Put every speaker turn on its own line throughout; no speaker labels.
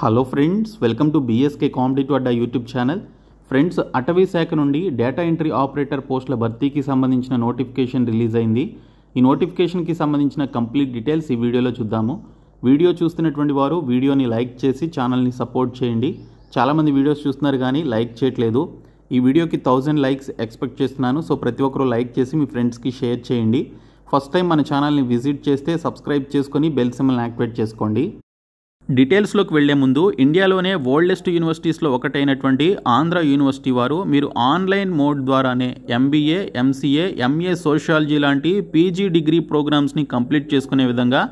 Hello friends, welcome to BSK competitive Adda YouTube channel. Friends, అటవీ శాఖ నుండి data entry operator పోస్టుల భర్తీకి సంబంధించిన నోటిఫికేషన్ రిలీజ్ అయింది. ఈ నోటిఫికేషన్కి సంబంధించిన కంప్లీట్ డీటెయిల్స్ ఈ వీడియోలో చూద్దాము. వీడియో చూస్తున్నటువంటి వారు వీడియోని లైక్ చేసి ఛానల్ని సపోర్ట్ చేయండి. చాలామంది వీడియోస్ చూస్తున్నారు కానీ లైక్ చేయట్లేదు. ఈ వీడియోకి 1000 లైక్స్ ఎక్స్పెక్ట్ చేస్తున్నాను. సో ప్రతి ఒక్కరూ లైక్ చేసి మీ ఫ్రెండ్స్కి షేర్ చేయండి. ఫస్ట్ టైం మన ఛానల్ని విజిట్ చేస్తే సబ్స్క్రైబ్ చేసుకొని బెల్ సింబల్ని యాక్టివేట్ చేసుకోండి. డీటెయిల్స్లోకి వెళ్లే ముందు, ఇండియాలోనే ఓల్డెస్ట్ యూనివర్సిటీస్లో ఒకటైనటువంటి ఆంధ్ర యూనివర్సిటీ వారు మీరు ఆన్లైన్ మోడ్ ద్వారానే ఎంబీఏ, ఎంసీఏ, ఎంఏ సోషియాలజీ లాంటి పీజీ డిగ్రీ ప్రోగ్రామ్స్ని కంప్లీట్ చేసుకునే విధంగా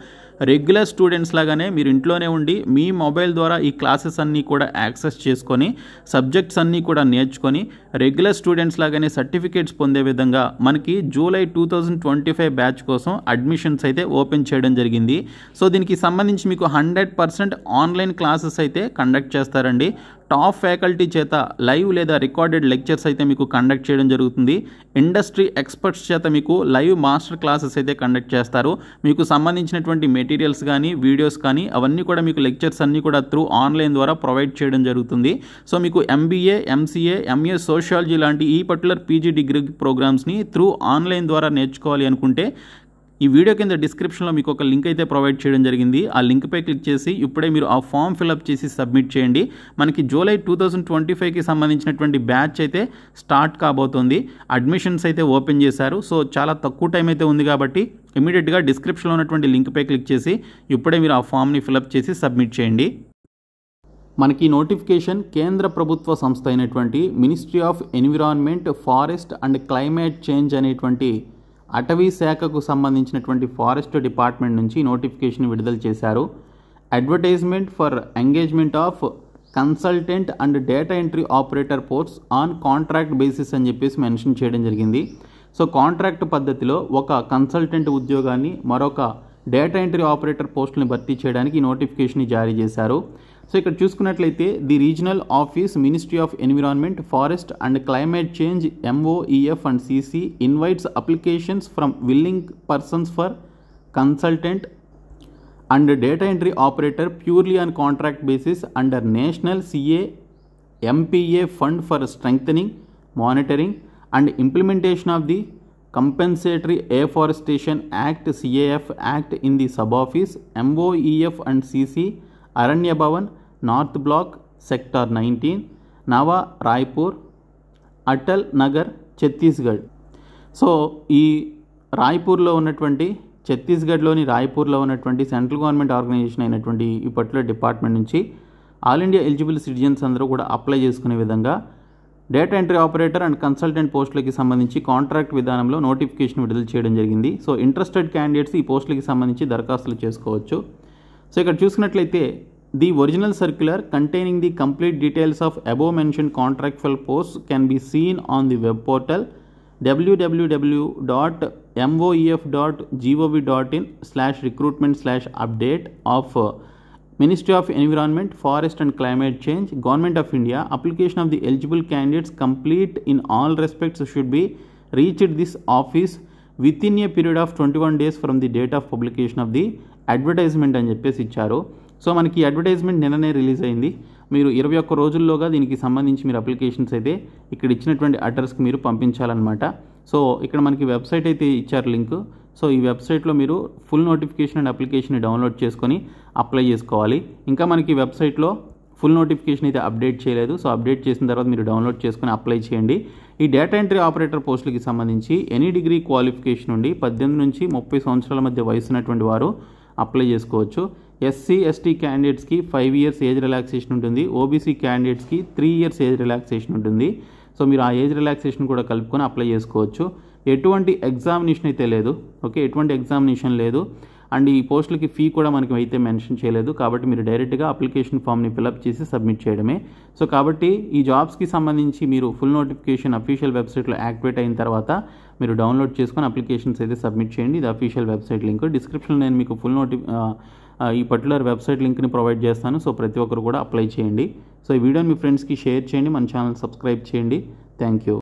రెగ్యులర్ స్టూడెంట్స్ లాగానే మీరు ఇంట్లోనే ఉండి మీ మొబైల్ ద్వారా ఈ క్లాసెస్ అన్నీ కూడా యాక్సెస్ చేసుకొని సబ్జెక్ట్స్ అన్నీ కూడా నేర్చుకొని రెగ్యులర్ స్టూడెంట్స్ లాగానే సర్టిఫికేట్స్ పొందే విధంగా మనకి జూలై 2025 బ్యాచ్ కోసం అడ్మిషన్స్ అయితే ఓపెన్ చేయడం జరిగింది. సో దీనికి సంబంధించి మీకు 100% ఆన్లైన్ క్లాసెస్ అయితే కండక్ట్ చేస్తారండి. టాప్ ఫ్యాకల్టీ చేత లైవ్ లేదా రికార్డెడ్ లెక్చర్స్ అయితే మీకు కండక్ట్ చేయడం జరుగుతుంది. ఇండస్ట్రీ ఎక్స్పర్ట్స్ చేత మీకు లైవ్ మాస్టర్ క్లాసెస్ అయితే కండక్ట్ చేస్తారు. మీకు సంబంధించినటువంటి మెటీరియల్స్ కానీ వీడియోస్ కానీ అవన్నీ కూడా మీకు లెక్చర్స్ అన్నీ కూడా త్రూ ఆన్లైన్ ద్వారా ప్రొవైడ్ చేయడం జరుగుతుంది. సో మీకు ఎంబీఏ, ఎంసీఏ, ఎంఏ సోషియాలజీ లాంటి ఈ పర్టికులర్ పీజీ డిగ్రీ ప్రోగ్రామ్స్ని త్రూ ఆన్లైన్ ద్వారా నేర్చుకోవాలి అనుకుంటే ఈ వీడియో కింద డిస్క్రిప్షన్లో మీకు ఒక లింక్ అయితే ప్రొవైడ్ చేయడం జరిగింది. ఆ లింక్పై క్లిక్ చేసి ఇప్పుడే మీరు ఆ ఫామ్ ఫిల్అప్ చేసి సబ్మిట్ చేయండి. మనకి జూలై 2025కి సంబంధించినటువంటి బ్యాచ్ అయితే స్టార్ట్ కాబోతుంది. అడ్మిషన్స్ అయితే ఓపెన్ చేశారు. సో చాలా తక్కువ టైం అయితే ఉంది కాబట్టి ఇమీడియట్గా డిస్క్రిప్షన్లో ఉన్నటువంటి లింక్పై క్లిక్ చేసి ఇప్పుడే మీరు ఆ ఫామ్ని ఫిల్అప్ చేసి సబ్మిట్ చేయండి. మనకి నోటిఫికేషన్ కేంద్ర ప్రభుత్వ సంస్థ అయినటువంటి ministry of environment, forest and climate change అనేటువంటి అటవీ శాఖకు సంబంధించినటువంటి ఫారెస్ట్ డిపార్ట్మెంట్ నుంచి నోటిఫికేషన్ విడుదల చేశారు. Advertisement for engagement of consultant and data entry operator posts on contract basis అని చెప్పేసి మెన్షన్ చేయడం జరిగింది. సో కాంట్రాక్ట్ పద్ధతిలో ఒక కన్సల్టెంట్ ఉద్యోగాన్ని మరొక డేటా ఎంట్రీ ఆపరేటర్ పోస్టులను భర్తీ చేయడానికి నోటిఫికేషన్ జారీ చేశారు. సో ఇక్కడ చూసుకున్నట్లయితే the regional office ministry of environment, forest and climate change MOEF and CC invites applications from willing persons for consultant and data entry operator purely on contract basis under national CA MPA fund for strengthening, monitoring and implementation of the compensatory afforestation act CAF act in the sub office MOEF and CC Aranya Bhavan, north block, sector 19, Nava Raipur, Atal Nagar, Chhattisgarh. So ఈ రాయ్పూర్లో ఉన్నటువంటి ఛత్తీస్గఢ్లోని రాయ్పూర్లో ఉన్నటువంటి central government organisation అయినటువంటి ఈ particular department నుంచి all India eligible citizens అందరూ కూడా apply చేసుకునే విధంగా data entry operator and consultant పోస్టులకి సంబంధించి కాంట్రాక్ట్ విధానంలో నోటిఫికేషన్ విడుదల చేయడం జరిగింది. సో ఇంట్రెస్టెడ్ క్యాండిడేట్స్ ఈ పోస్టులకి సంబంధించి దరఖాస్తులు చేసుకోవచ్చు. సో ఇక్కడ చూసినట్లయితే the original circular containing the complete details of above mention contractual post can be seen on the web portal www.moef.gov.in/recruitment/update of Ministry of Environment, Forest and Climate Change, Government of India. Application of the eligible candidates complete in all respects should be reached this office within a period of 21 days from the date of publication of the advertisement అని చెప్పేసి ఇచ్చారు. So మనకి advertisement నిన్ననే release అయింది. మీరు 21 రోజుల్లోగా దీనికి సంబంధించి మీరు అప్లికేషన్స్ అయితే ఇక్కడ ఇచ్చినటువంటి అడ్రస్కి మీరు పంపించాలన్నమాట. సో ఇక్కడ మనకి వెబ్సైట్ అయితే ఇచ్చారు లింక్. సో ఈ వెబ్సైట్లో మీరు ఫుల్ నోటిఫికేషన్ అండ్ అప్లికేషన్ని డౌన్లోడ్ చేసుకొని అప్లై చేసుకోవాలి. ఇంకా మనకి వెబ్సైట్లో ఫుల్ నోటిఫికేషన్ అయితే అప్డేట్ చేయలేదు. సో అప్డేట్ చేసిన తర్వాత మీరు డౌన్లోడ్ చేసుకొని అప్లై చేయండి. ఈ డేటా ఎంట్రీ ఆపరేటర్ పోస్టులకి సంబంధించి ఎనీ డిగ్రీ క్వాలిఫికేషన్ నుండి 18 నుంచి 30 సంవత్సరాల మధ్య వయసు ఉన్నటువంటి వారు అప్లై చేసుకోవచ్చు. SC ST క్యాండిడేట్స్కి 5 years ఏజ్ రిలాక్సేషన్ ఉంటుంది. OBC క్యాండిడేట్స్కి 3 years ఏజ్ రిలాక్సేషన్ ఉంటుంది. సో మీరు ఆ ఏజ్ రిలాక్సేషన్ కూడా కలుపుకొని అప్లై చేసుకోవచ్చు. ఎటువంటి ఎగ్జామినేషన్ అయితే లేదు. ఓకే, ఎటువంటి ఎగ్జామినేషన్ లేదు. అండ్ ఈ పోస్టులకి ఫీ కూడా మనకి అయితే మెన్షన్ చేయలేదు. కాబట్టి మీరు డైరెక్ట్గా అప్లికేషన్ ఫామ్ని ఫిల్అప్ చేసి సబ్మిట్ చేయడమే. సో కాబట్టి ఈ జాబ్స్కి సంబంధించి మీరు ఫుల్ నోటిఫికేషన్ అఫీషియల్ వెబ్సైట్లో యాక్టివేట్ అయిన తర్వాత మీరు డౌన్లోడ్ చేసుకొని అప్లికేషన్స్ అయితే సబ్మిట్ చేయండి. ఇది అఫీషియల్ వెబ్సైట్ లింక్. డిస్క్రిప్షన్లో నేను మీకు ఈ పర్టికులర్ వెబ్సైట్ లింక్ని ప్రొవైడ్ చేస్తాను. సో ప్రతి ఒక్కరు కూడా అప్లై చేయండి. సో ఈ వీడియోని మీ ఫ్రెండ్స్కి షేర్ చేయండి. మన ఛానల్ సబ్స్క్రైబ్ చేయండి. Thank you.